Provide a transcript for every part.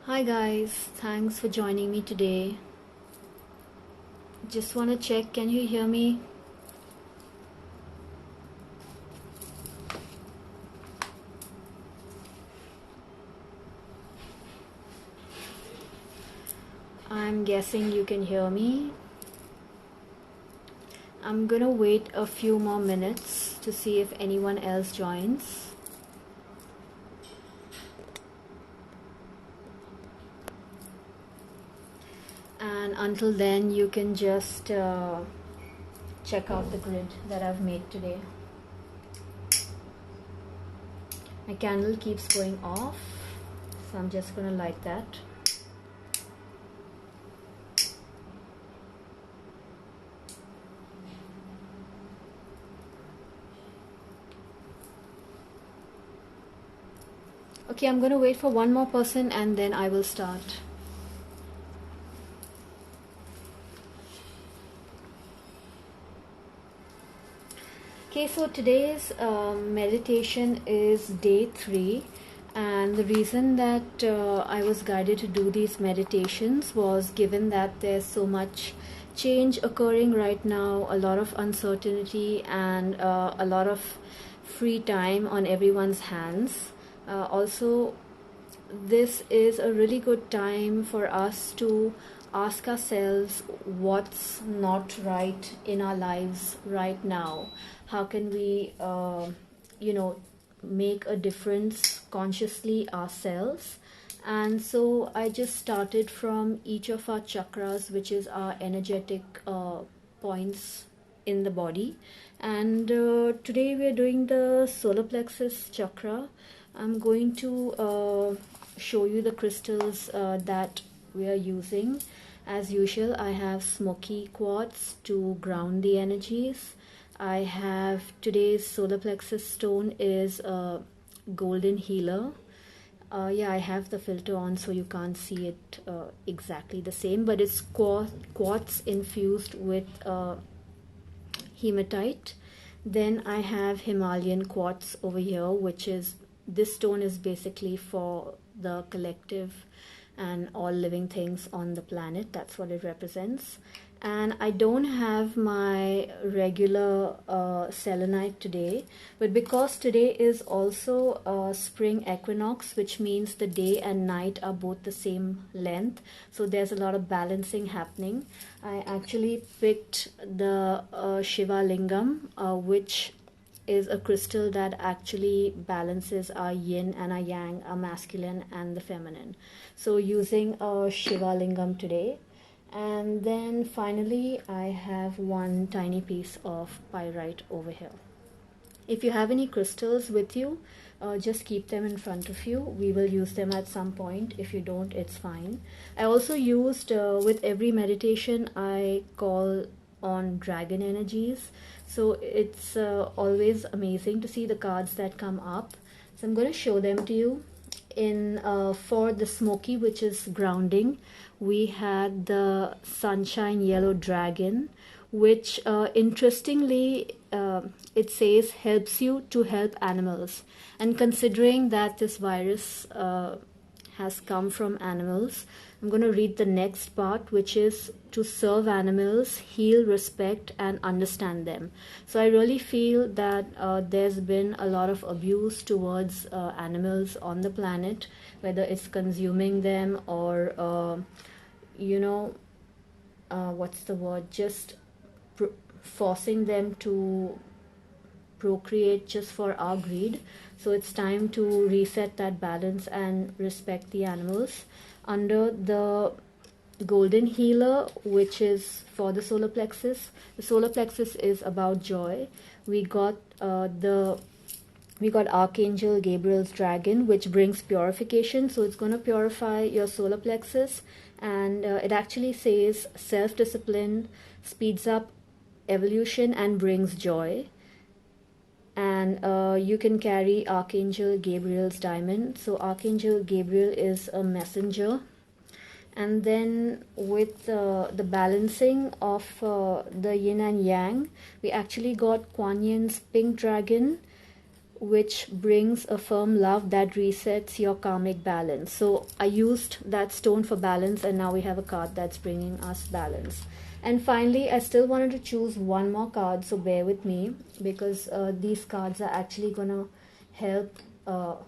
Hi guys, thanks for joining me today. Just want to check, can you hear me? I'm guessing you can hear me. I'm gonna wait a few more minutes to see if anyone else joins. And until then, you can just check out the grid that I've made today. My candle keeps going off, so I'm just gonna light that. Okay, I'm gonna wait for one more person and then I will start. Okay, so today's meditation is day 3, and the reason that I was guided to do these meditations was given that there's so much change occurring right now, a lot of uncertainty and a lot of free time on everyone's hands. Also, this is a really good time for us to ask ourselves what's not right in our lives right now. How can we make a difference consciously ourselves? And so I just started from each of our chakras, which is our energetic points in the body. And today we are doing the Solar Plexus Chakra. I'm going to show you the crystals that we are using. As usual, I have smoky quartz to ground the energies. I have today's solar plexus stone is a golden healer. I have the filter on so you can't see it exactly the same, but it's quartz infused with hematite. Then I have Himalayan quartz over here, which is, this stone is basically for the collective and all living things on the planet. That's what it represents. And I don't have my regular selenite today, but because today is also a spring equinox, which means the day and night are both the same length, so there's a lot of balancing happening. I actually picked the Shiva Lingam, which is a crystal that actually balances our yin and our yang, our masculine and the feminine. So using a Shiva Lingam today. And then finally I have one tiny piece of pyrite over here. If you have any crystals with you, just keep them in front of you. We will use them at some point. If you don't, it's fine. I also used, with every meditation, I call on dragon energies. So it's always amazing to see the cards that come up. So I'm going to show them to you. For the smoky, which is grounding, we had the sunshine yellow dragon, which interestingly it says helps you to help animals. And considering that this virus has come from animals, I'm going to read the next part, which is to serve animals, heal, respect and understand them. So I really feel that there's been a lot of abuse towards animals on the planet, whether it's consuming them or what's the word, just forcing them to procreate just for our greed. So it's time to reset that balance and respect the animals. Under the golden healer, which is for the solar plexus, the solar plexus is about joy. We got Archangel Gabriel's dragon, which brings purification. So it's going to purify your solar plexus, and it actually says self-discipline, speeds up evolution and brings joy. And you can carry Archangel Gabriel's diamond. So Archangel Gabriel is a messenger. And then with the balancing of the yin and yang, we actually got Kuan Yin's pink dragon, which brings a firm love that resets your karmic balance. So I used that stone for balance, and now we have a card that's bringing us balance. And finally, I still wanted to choose one more card, so bear with me, because these cards are actually going to help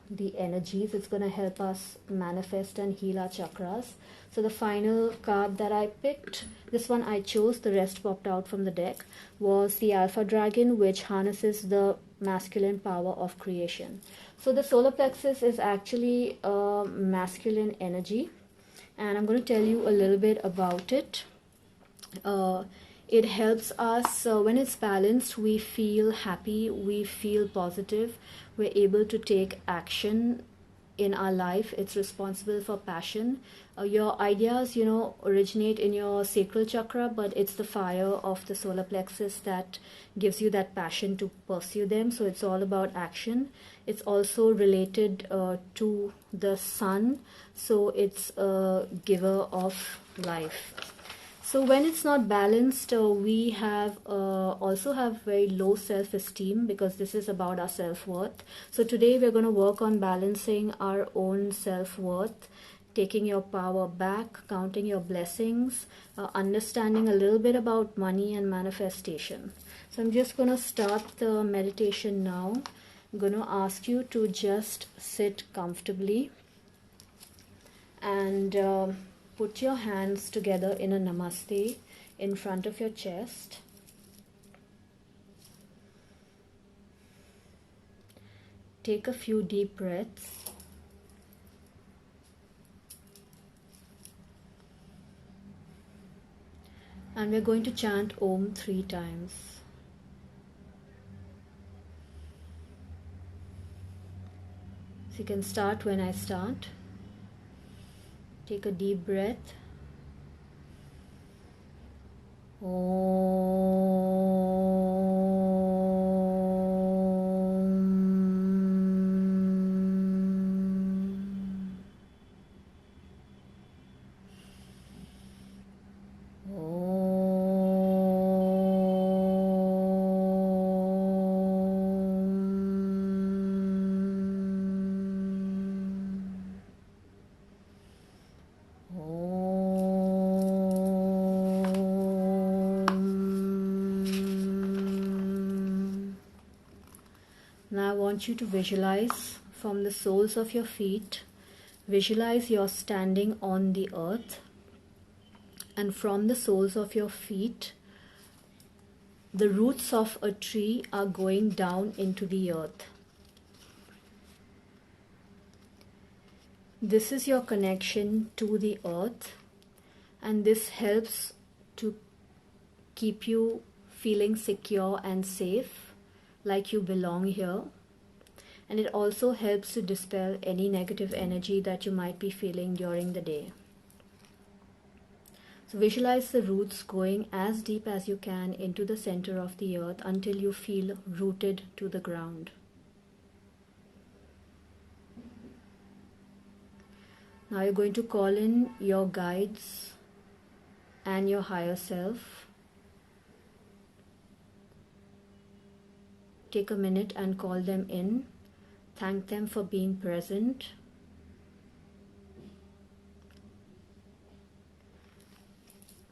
the energies. It's going to help us manifest and heal our chakras. So the final card that I picked, this one I chose, the rest popped out from the deck, was the Alpha Dragon, which harnesses the masculine power of creation. So the solar plexus is actually a masculine energy, and I'm going to tell you a little bit about it. It helps us, when it's balanced, we feel happy, we feel positive, we're able to take action in our life. It's responsible for passion. Your ideas, originate in your sacral chakra, but it's the fire of the solar plexus that gives you that passion to pursue them. So it's all about action. It's also related to the sun, so it's a giver of life. So when it's not balanced, we have also have very low self-esteem, because this is about our self-worth. So today we're going to work on balancing our own self-worth, taking your power back, counting your blessings, understanding a little bit about money and manifestation. So I'm just going to start the meditation now. I'm going to ask you to just sit comfortably and put your hands together in a namaste in front of your chest. Take a few deep breaths. And we're going to chant Om 3 times. So you can start when I start. Take a deep breath. Now I want you to visualize from the soles of your feet, visualize you're standing on the earth, and from the soles of your feet, the roots of a tree are going down into the earth. This is your connection to the earth, and this helps to keep you feeling secure and safe, like you belong here. And it also helps to dispel any negative energy that you might be feeling during the day. So visualize the roots going as deep as you can into the center of the earth until you feel rooted to the ground. Now you're going to call in your guides and your higher self. Take a minute and call them in. Thank them for being present.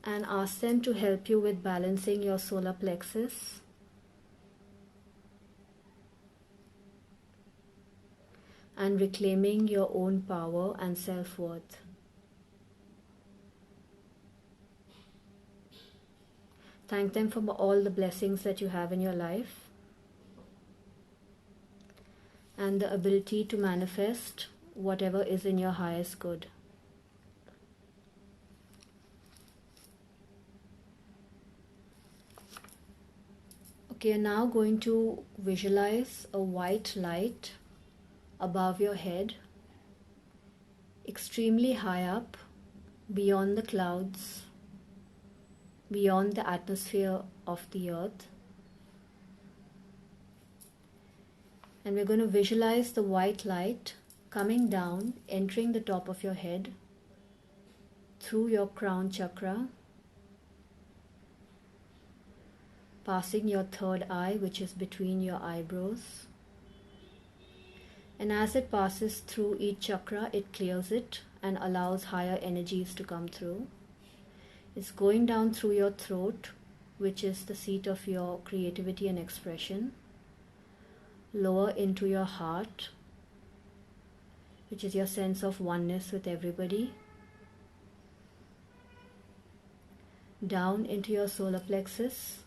And ask them to help you with balancing your solar plexus. And reclaiming your own power and self-worth. Thank them for all the blessings that you have in your life and the ability to manifest whatever is in your highest good. Okay, you're now going to visualize a white light above your head, extremely high up, beyond the clouds, beyond the atmosphere of the earth. And we're going to visualize the white light coming down, entering the top of your head, through your crown chakra, passing your third eye, which is between your eyebrows, And as it passes through each chakra, it clears it and allows higher energies to come through. It's going down through your throat, which is the seat of your creativity and expression, lower into your heart, which is your sense of oneness with everybody, down into your solar plexus,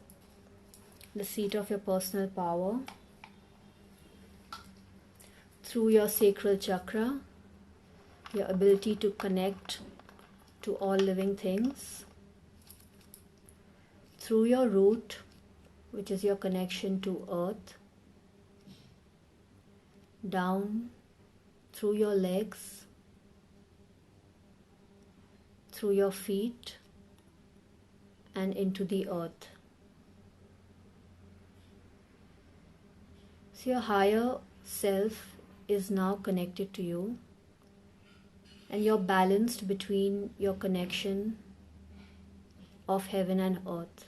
the seat of your personal power, through your sacral chakra, your ability to connect to all living things, through your root, which is your connection to earth, down through your legs, through your feet, and into the earth. So your higher self is now connected to you, and you're balanced between your connection of heaven and earth.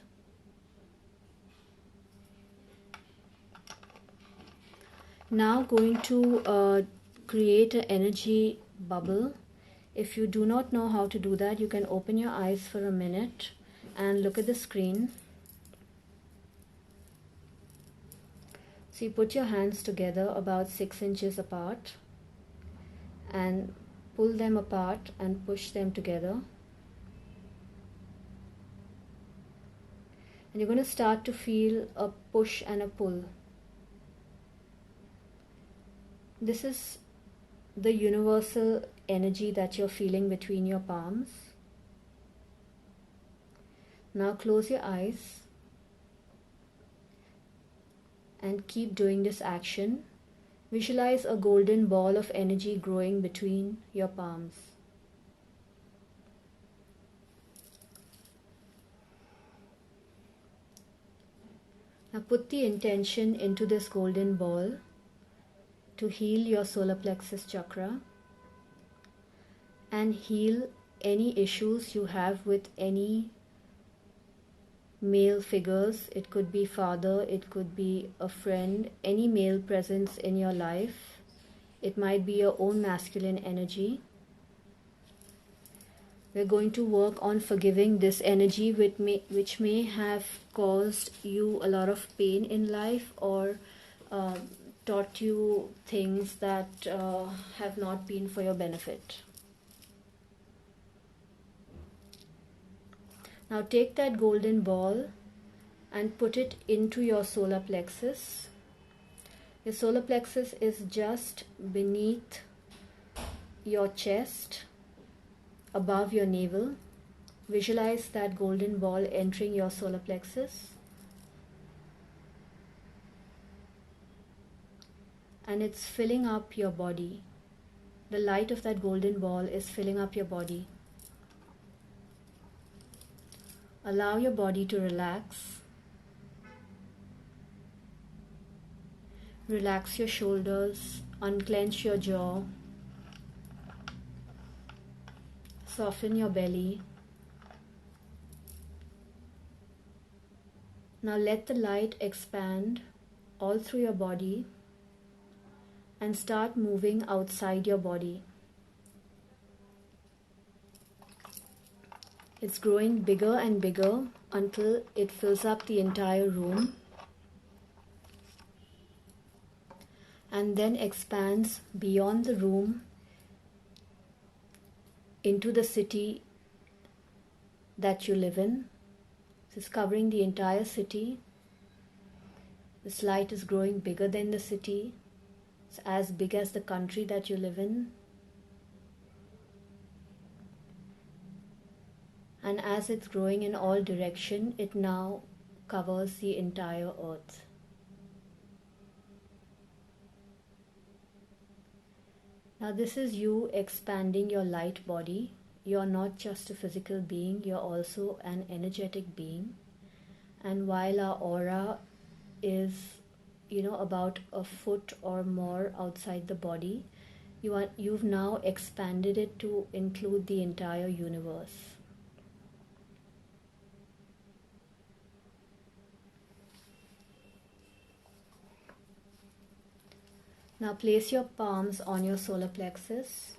Now going to create an energy bubble. If you do not know how to do that, you can open your eyes for a minute and look at the screen. So you put your hands together about 6 inches apart and pull them apart and push them together. And you're going to start to feel a push and a pull. This is the universal energy that you're feeling between your palms. Now close your eyes and keep doing this action. Visualize a golden ball of energy growing between your palms. Now put the intention into this golden ball to heal your solar plexus chakra and heal any issues you have with any male figures. It could be father, it could be a friend, any male presence in your life. It might be your own masculine energy. We're going to work on forgiving this energy which may have caused you a lot of pain in life or taught you things that have not been for your benefit. Now take that golden ball and put it into your solar plexus. Your solar plexus is just beneath your chest, above your navel. Visualize that golden ball entering your solar plexus. And it's filling up your body. The light of that golden ball is filling up your body. Allow your body to relax. Relax your shoulders, unclench your jaw, soften your belly. Now let the light expand all through your body and start moving outside your body. It's growing bigger and bigger until it fills up the entire room and then expands beyond the room into the city that you live in. It's covering the entire city. This light is growing bigger than the city. It's as big as the country that you live in. And as it's growing in all directions, it now covers the entire earth. Now this is you expanding your light body. You're not just a physical being, you're also an energetic being. And while our aura is, about a foot or more outside the body, you've now expanded it to include the entire universe. Now place your palms on your solar plexus.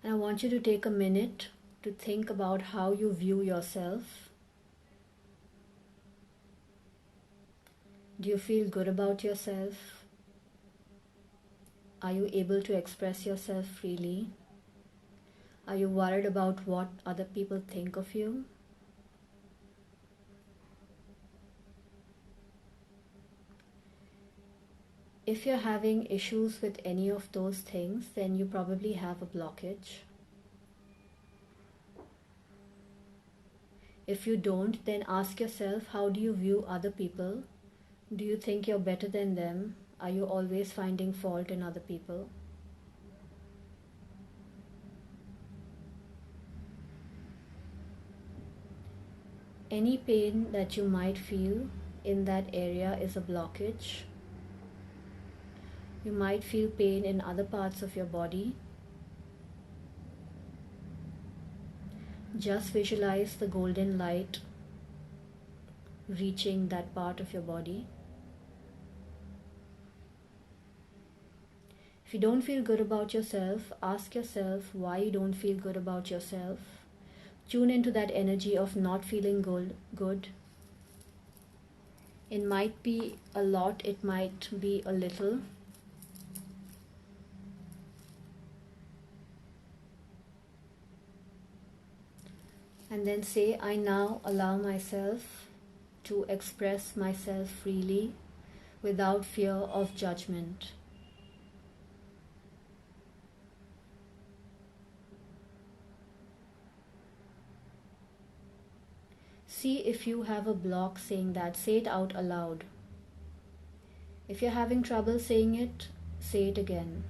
And I want you to take a minute to think about how you view yourself. Do you feel good about yourself? Are you able to express yourself freely? Are you worried about what other people think of you? If you're having issues with any of those things, then you probably have a blockage. If you don't, then ask yourself, how do you view other people? Do you think you're better than them? Are you always finding fault in other people? Any pain that you might feel in that area is a blockage. You might feel pain in other parts of your body. Just visualize the golden light reaching that part of your body. If you don't feel good about yourself, ask yourself why you don't feel good about yourself. Tune into that energy of not feeling good. It might be a lot, it might be a little. And then say, I now allow myself to express myself freely without fear of judgment. See if you have a block saying that. Say it out aloud. If you're having trouble saying it, say it again.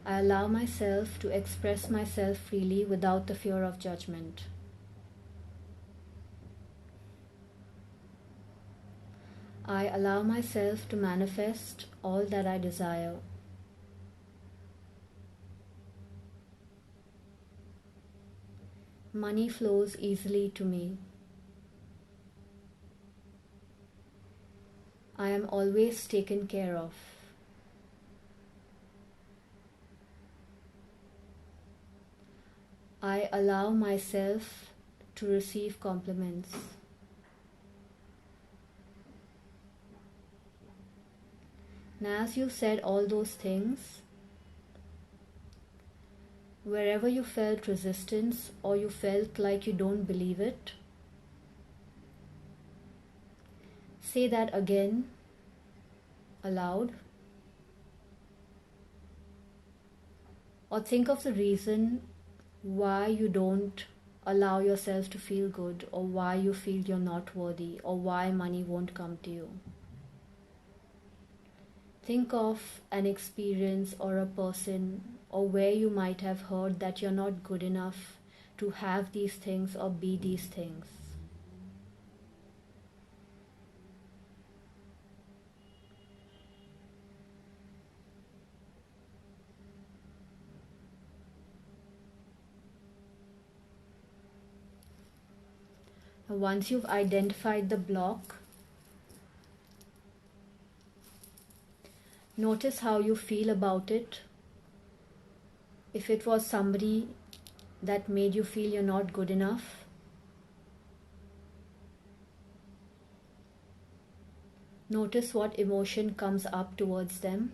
I allow myself to express myself freely without the fear of judgment. I allow myself to manifest all that I desire. Money flows easily to me. I am always taken care of. I allow myself to receive compliments. Now, as you've said all those things, wherever you felt resistance or you felt like you don't believe it, say that again aloud. Or think of the reason why you don't allow yourself to feel good, or why you feel you're not worthy, or why money won't come to you. Think of an experience or a person or where you might have heard that you're not good enough to have these things or be these things. Once you've identified the block, notice how you feel about it. If it was somebody that made you feel you're not good enough, notice what emotion comes up towards them.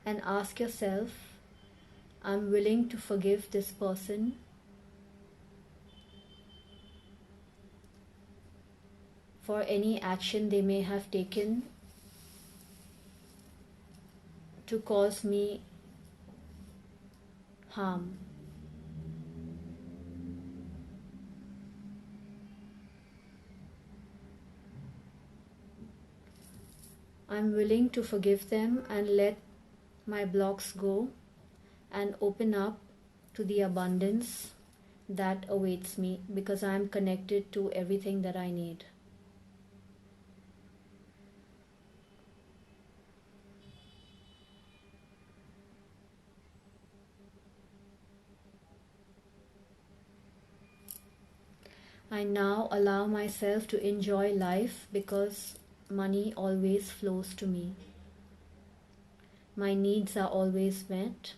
And ask yourself, I'm willing to forgive this person for any action they may have taken to cause me harm. I'm willing to forgive them and let my blocks go and open up to the abundance that awaits me, because I am connected to everything that I need. I now allow myself to enjoy life because money always flows to me. My needs are always met.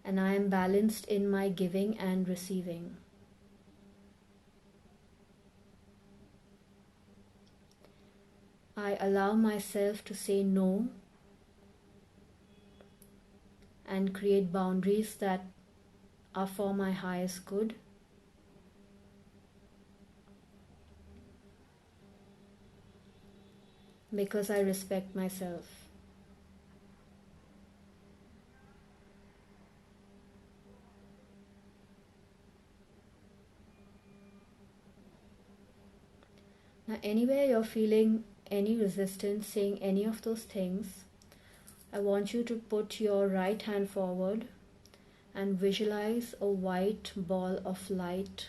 And I am balanced in my giving and receiving. I allow myself to say no and create boundaries that are for my highest good. Because I respect myself. Now, anywhere you're feeling any resistance saying any of those things, I want you to put your right hand forward and visualize a white ball of light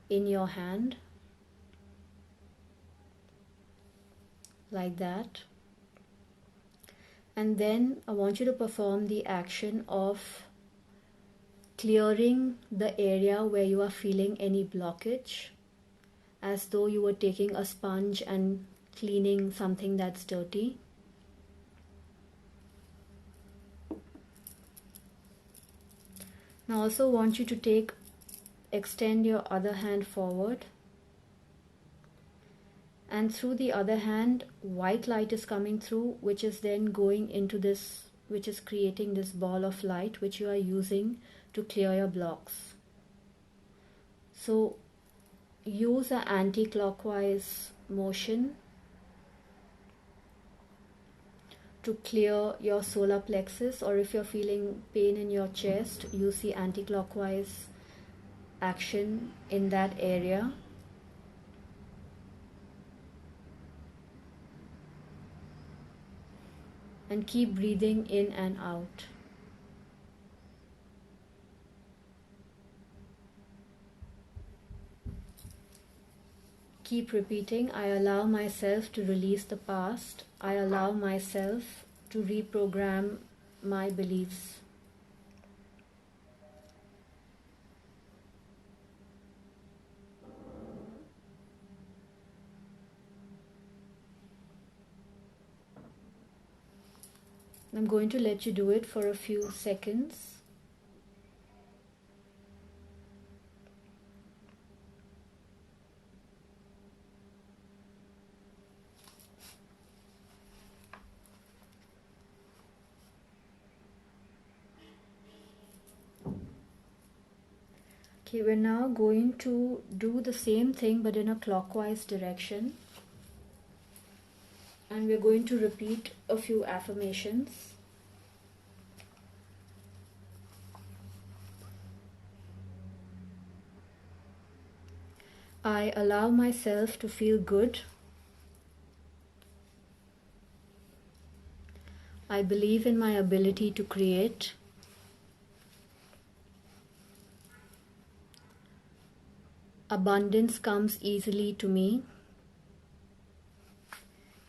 in your hand, like that. And then I want you to perform the action of clearing the area where you are feeling any blockage, as though you were taking a sponge and cleaning something that's dirty. Now I also want you to extend your other hand forward, and through the other hand white light is coming through, which is then going into this, which is creating this ball of light which you are using to clear your blocks. So use an anti-clockwise motion to clear your solar plexus, or if you're feeling pain in your chest, use the anti-clockwise action in that area. And keep breathing in and out. Keep repeating, I allow myself to release the past. I allow myself to reprogram my beliefs. I'm going to let you do it for a few seconds. Okay, we're now going to do the same thing but in a clockwise direction. And we're going to repeat a few affirmations. I allow myself to feel good. I believe in my ability to create. Abundance comes easily to me.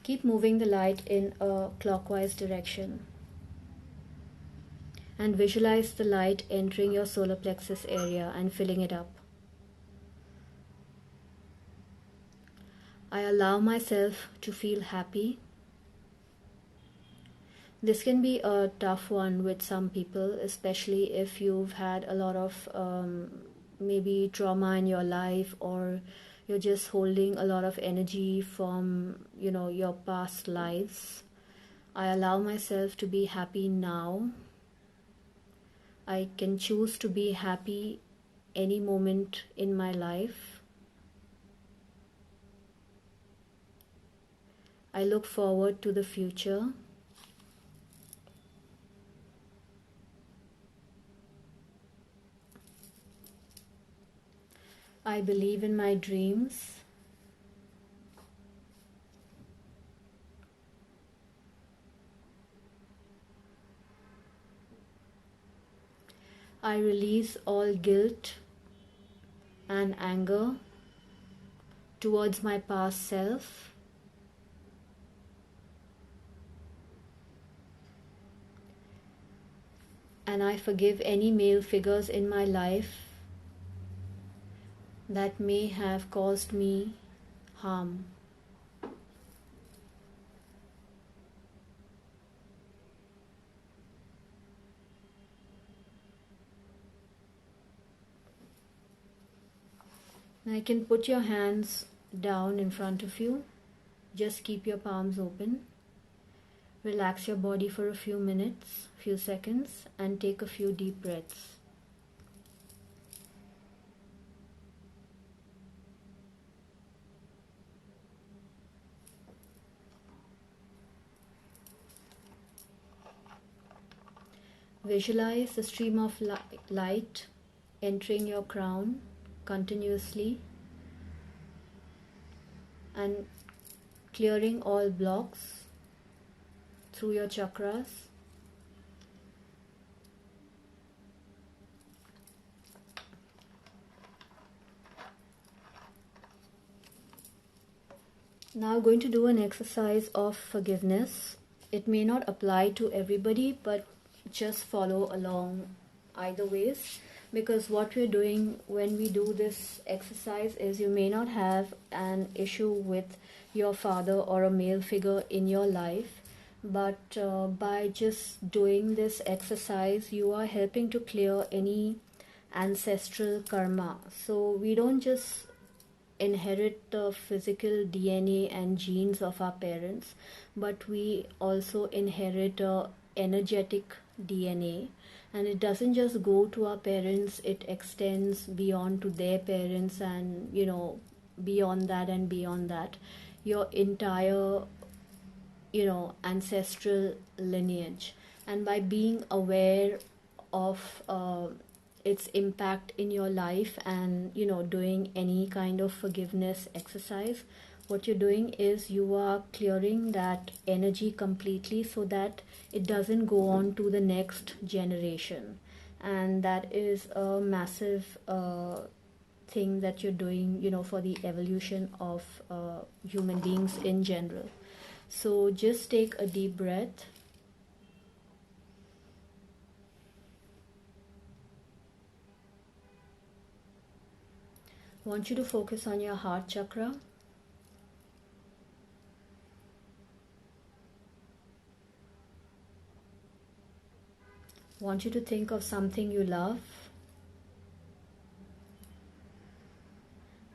Keep moving the light in a clockwise direction. And visualize the light entering your solar plexus area and filling it up. I allow myself to feel happy. This can be a tough one with some people, especially if you've had a lot of maybe trauma in your life, or you're just holding a lot of energy from, your past lives. I allow myself to be happy now. I can choose to be happy any moment in my life. I look forward to the future. I believe in my dreams. I release all guilt and anger towards my past self. And I forgive any male figures in my life that may have caused me harm. Now you can put your hands down in front of you. Just keep your palms open. Relax your body for a few minutes, few seconds, and take a few deep breaths. Visualize the stream of light entering your crown continuously and clearing all blocks through your chakras. Now going to do an exercise of forgiveness. It may not apply to everybody, but just follow along either ways, because what we're doing when we do this exercise is you may not have an issue with your father or a male figure in your life, but by just doing this exercise you are helping to clear any ancestral karma. So we don't just inherit the physical DNA and genes of our parents, but we also inherit a energetic DNA, and it doesn't just go to our parents, it extends beyond to their parents, and beyond that and beyond that, your entire ancestral lineage. And by being aware of its impact in your life and doing any kind of forgiveness exercise, what you're doing is you are clearing that energy completely so that it doesn't go on to the next generation. And that is a massive thing that you're doing for the evolution of human beings in general. So just take a deep breath. I want you to focus on your heart chakra. I want you to think of something you love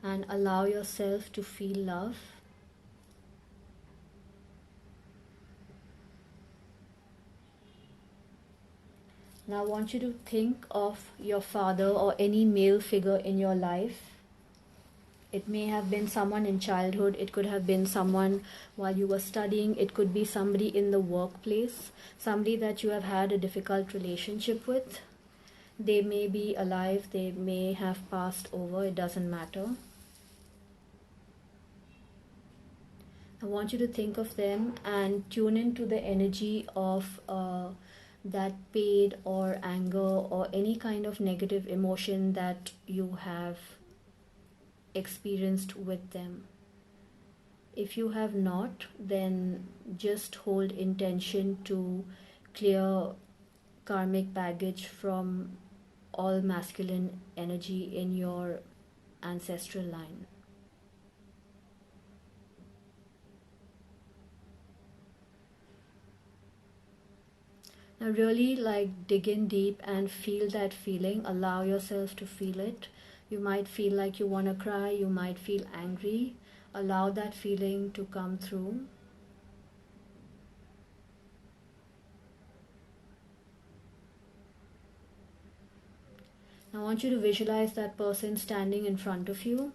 and allow yourself to feel love. Now I want you to think of your father or any male figure in your life. It may have been someone in childhood, it could have been someone while you were studying, it could be somebody in the workplace, somebody that you have had a difficult relationship with. They may be alive, they may have passed over, it doesn't matter. I want you to think of them and tune into the energy of that pain or anger or any kind of negative emotion that you have experienced with them. If you have not, then just hold intention to clear karmic baggage from all masculine energy in your ancestral line. Now really dig in deep and feel that feeling. Allow yourself to feel it. You might feel like you want to cry, you might feel angry. Allow that feeling to come through. Now I want you to visualize that person standing in front of you.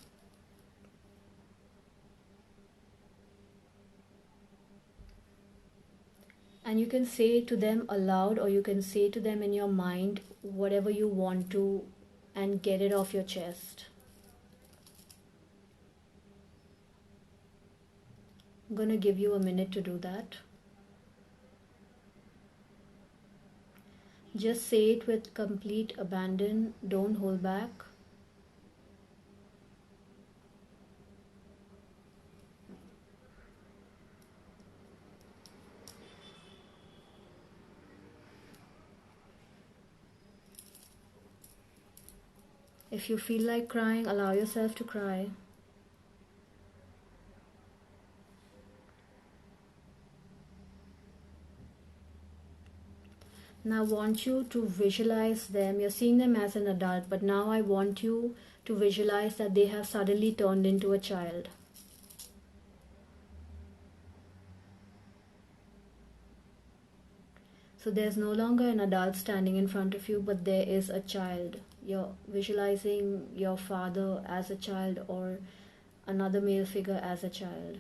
And you can say to them aloud, or you can say to them in your mind whatever you want to, and get it off your chest. I'm going to give you a minute to do that. Just say it with complete abandon, don't hold back. If you feel like crying, allow yourself to cry. Now I want you to visualize them. You're seeing them as an adult, but now I want you to visualize that they have suddenly turned into a child. So there's no longer an adult standing in front of you, but there is a child. You're visualizing your father as a child or another male figure as a child.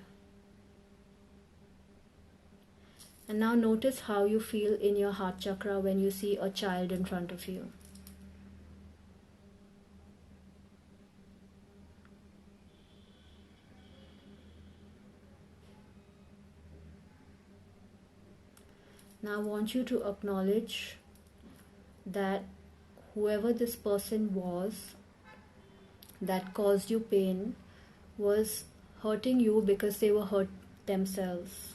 And now notice how you feel in your heart chakra when you see a child in front of you. Now I want you to acknowledge that whoever this person was that caused you pain was hurting you because they were hurt themselves.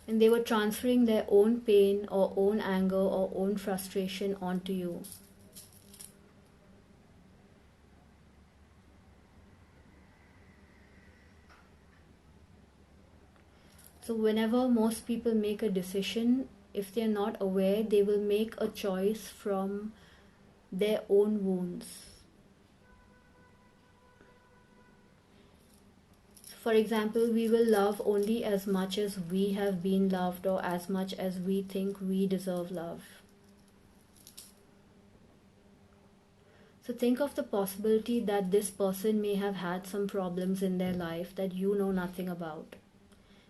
And they were transferring their own pain or own anger or own frustration onto you. So whenever most people make a decision, if they are not aware, they will make a choice from their own wounds. For example, we will love only as much as we have been loved or as much as we think we deserve love. So think of the possibility that this person may have had some problems in their life that you know nothing about.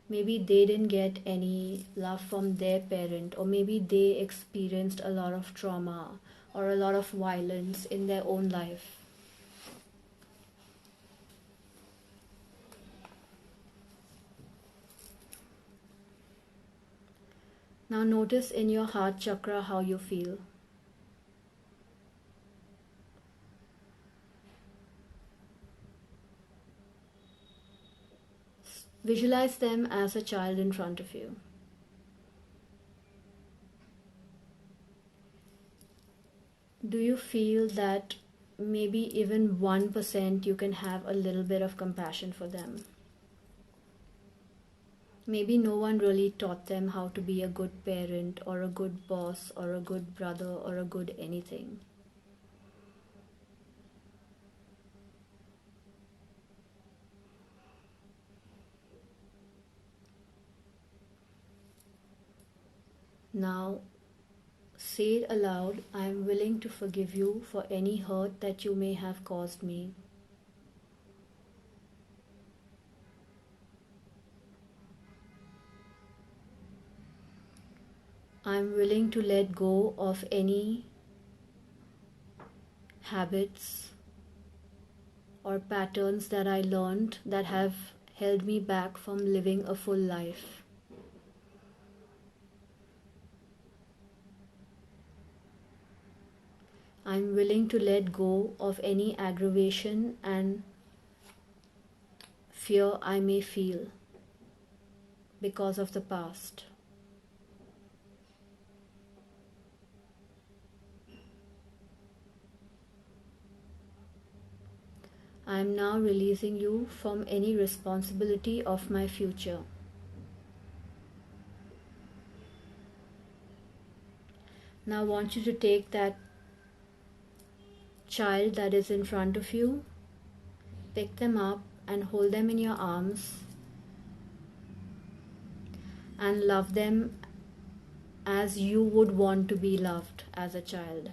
Maybe they didn't get any love from their parent, or maybe they experienced a lot of trauma or a lot of violence in their own life. Now notice in your heart chakra how you feel. Visualize them as a child in front of you. Do you feel that maybe even 1% you can have a little bit of compassion for them? Maybe no one really taught them how to be a good parent or a good boss or a good brother or a good anything. Now, say it aloud, I am willing to forgive you for any hurt that you may have caused me. I am willing to let go of any habits or patterns that I learned that have held me back from living a full life. I'm willing to let go of any aggravation and fear I may feel because of the past. I am now releasing you from any responsibility of my future. Now I want you to take that child that is in front of you, pick them up and hold them in your arms and love them as you would want to be loved as a child.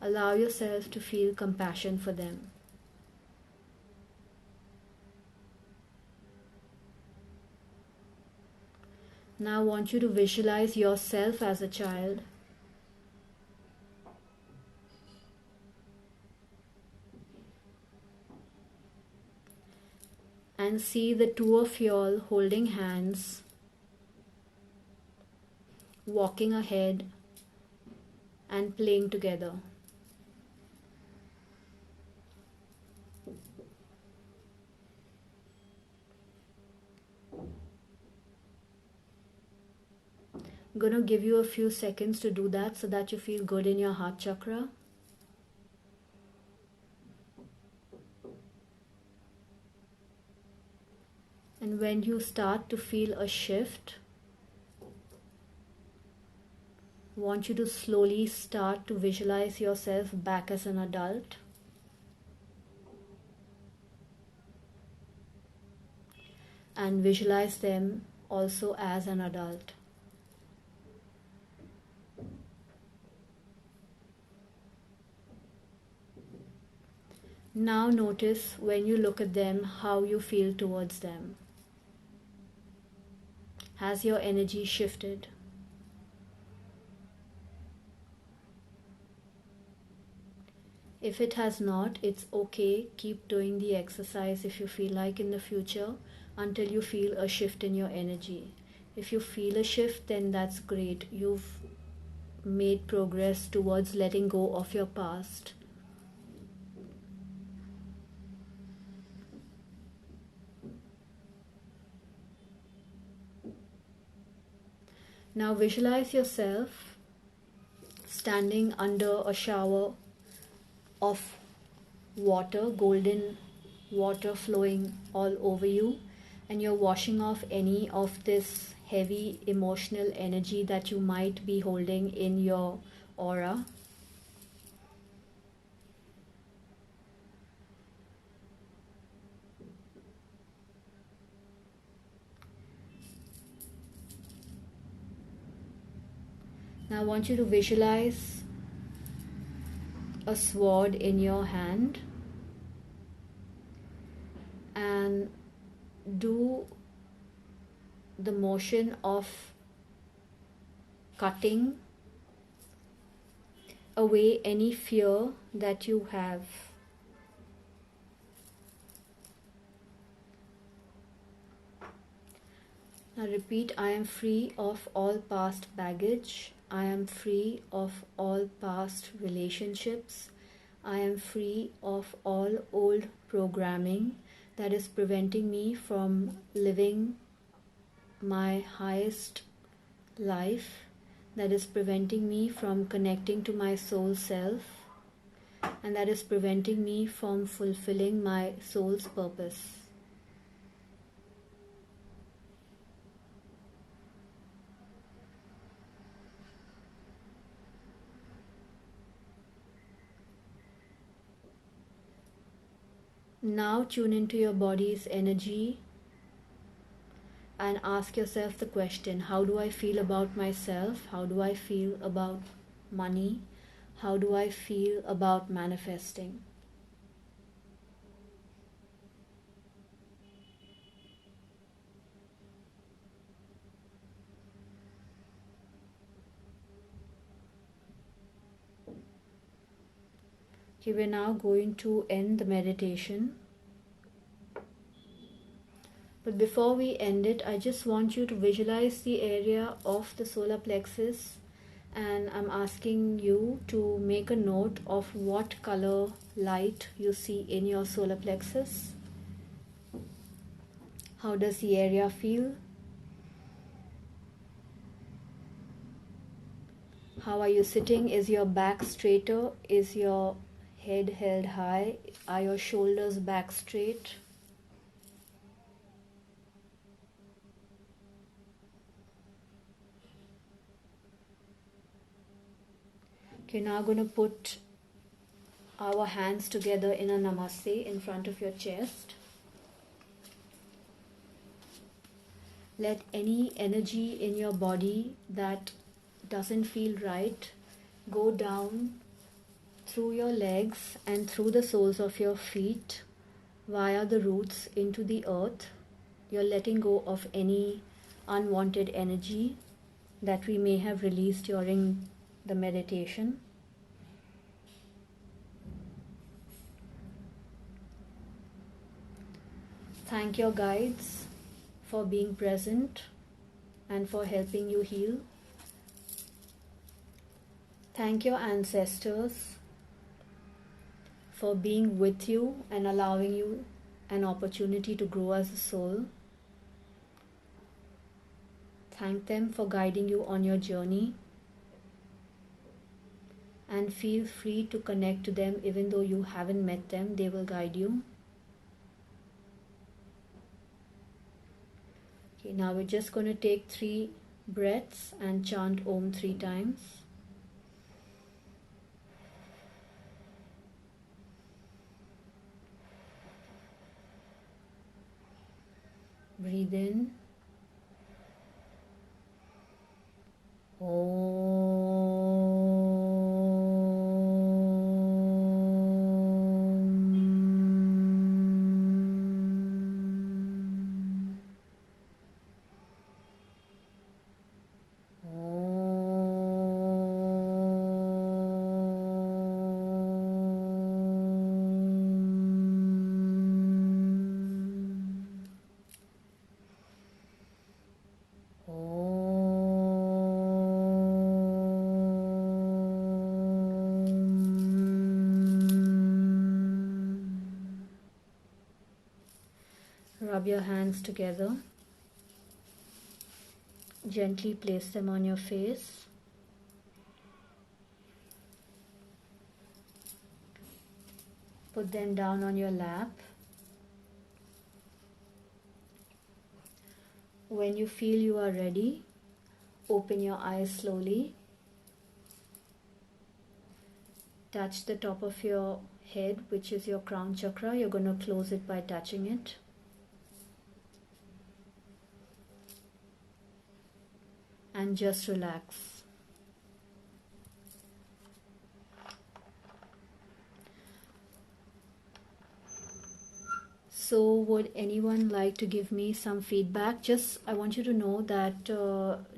Allow yourself to feel compassion for them. Now I want you to visualize yourself as a child. And see the two of you all holding hands, walking ahead and playing together. going to give you a few seconds to do that so that you feel good in your heart chakra. And when you start to feel a shift, I want you to slowly start to visualize yourself back as an adult. And visualize them also as an adult. Now notice when you look at them how you feel towards them. Has your energy shifted? If it has not, it's okay. Keep doing the exercise if you feel like in the future until you feel a shift in your energy. If you feel a shift, then that's great. You've made progress towards letting go of your past. Now visualize yourself standing under a shower of water, golden water flowing all over you, and you're washing off any of this heavy emotional energy that you might be holding in your aura. Now I want you to visualize a sword in your hand and do the motion of cutting away any fear that you have. Now repeat, I am free of all past baggage. I am free of all past relationships. I am free of all old programming that is preventing me from living my highest life, that is preventing me from connecting to my soul self, and that is preventing me from fulfilling my soul's purpose. Now tune into your body's energy and ask yourself the question, how do I feel about myself? How do I feel about money? How do I feel about manifesting? Okay, we're now going to end the meditation. But before we end it, I just want you to visualize the area of the solar plexus, and I'm asking you to make a note of what color light you see in your solar plexus. How does the area feel? How are you sitting? Is your back straighter? Is your head held high? Are your shoulders back straight? Okay, now I'm going to put our hands together in a Namaste in front of your chest. Let any energy in your body that doesn't feel right go down through your legs and through the soles of your feet via the roots into the earth. You're letting go of any unwanted energy that we may have released during the meditation. Thank your guides for being present and for helping you heal. Thank your ancestors for being with you and allowing you an opportunity to grow as a soul. Thank them for guiding you on your journey. And feel free to connect to them even though you haven't met them. They will guide you. Okay, now we're just going to take 3 breaths and chant Om 3 times. Breathe in. Rub your hands together. Gently place them on your face. Put them down on your lap. When you feel you are ready, open your eyes slowly. Touch the top of your head, which is your crown chakra. You're going to close it by touching it. And just relax. So would anyone like to give me some feedback? I want you to know that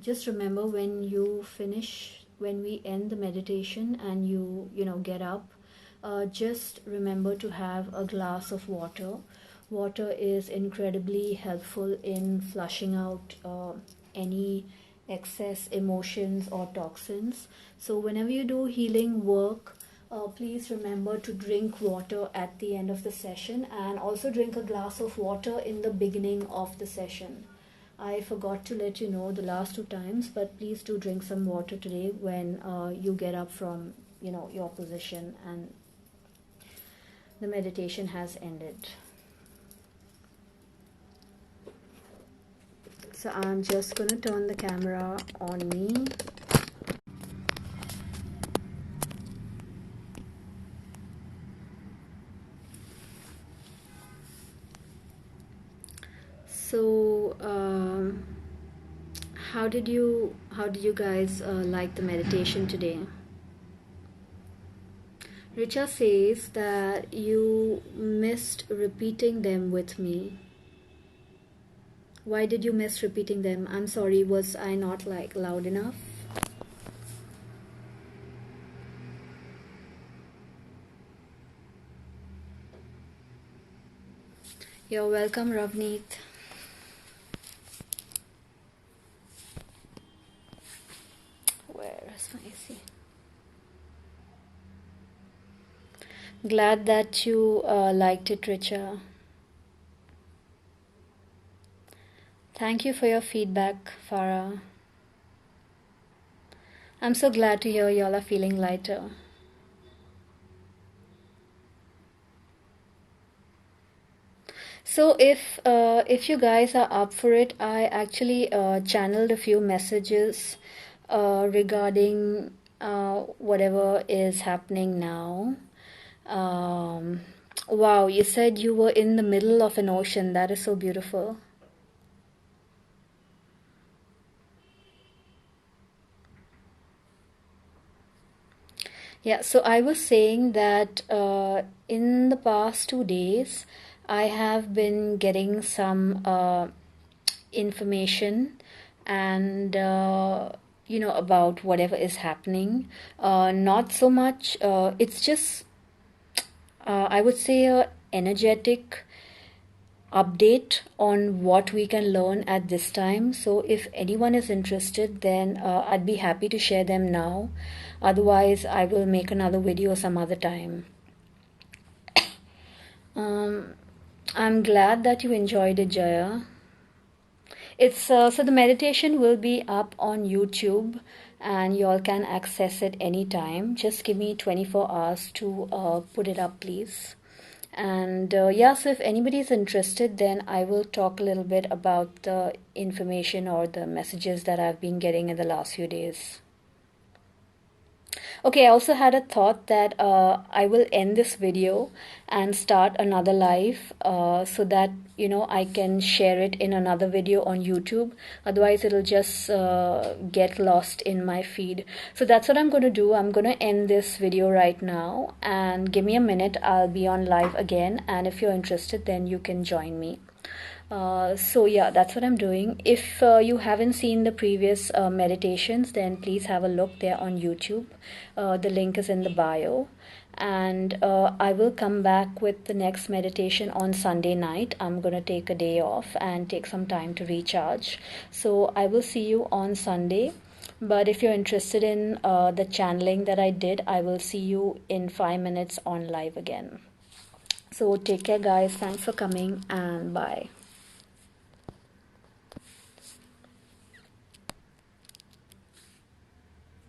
just remember when you finish, when we end the meditation and you get up, just remember to have a glass of water. Water is incredibly helpful in flushing out any excess emotions or toxins. So whenever you do healing work, please remember to drink water at the end of the session, and also drink a glass of water in the beginning of the session. I forgot to let you know the last 2 times, but please do drink some water today when you get up from your position and the meditation has ended. So I'm just going to turn the camera on me. So how did you guys like the meditation today? Richa says that you missed repeating them with me. Why did you miss repeating them? I'm sorry, was I not loud enough? You're welcome, Ravneet. Where is my AC? Glad that you liked it, Richa. Thank you for your feedback, Farah. I'm so glad to hear y'all are feeling lighter. So if you guys are up for it, I actually channeled a few messages regarding whatever is happening now. Wow, you said you were in the middle of an ocean. That is so beautiful. Yeah, so I was saying that in the past 2 days, I have been getting some information and about whatever is happening. Not so much. It's just I would say a energetic update on what we can learn at this time. So if anyone is interested, then I'd be happy to share them now. Otherwise, I will make another video some other time. I'm glad that you enjoyed it, Jaya. It's so the meditation will be up on YouTube, and y'all can access it anytime. Just give me 24 hours to put it up, please. And yeah, so if anybody is interested, then I will talk a little bit about the information or the messages that I've been getting in the last few days. Okay, I also had a thought that I will end this video and start another live so that I can share it in another video on YouTube. Otherwise, it'll just get lost in my feed. So that's what I'm going to do. I'm going to end this video right now, and give me a minute. I'll be on live again, and if you're interested, then you can join me. So yeah, that's what I'm doing. If you haven't seen the previous meditations, then please have a look there on YouTube. The link is in the bio. And I will come back with the next meditation on Sunday night. I'm going to take a day off and take some time to recharge. So I will see you on Sunday. But if you're interested in the channeling that I did, I will see you in 5 minutes on live again. So take care, guys. Thanks for coming, and bye.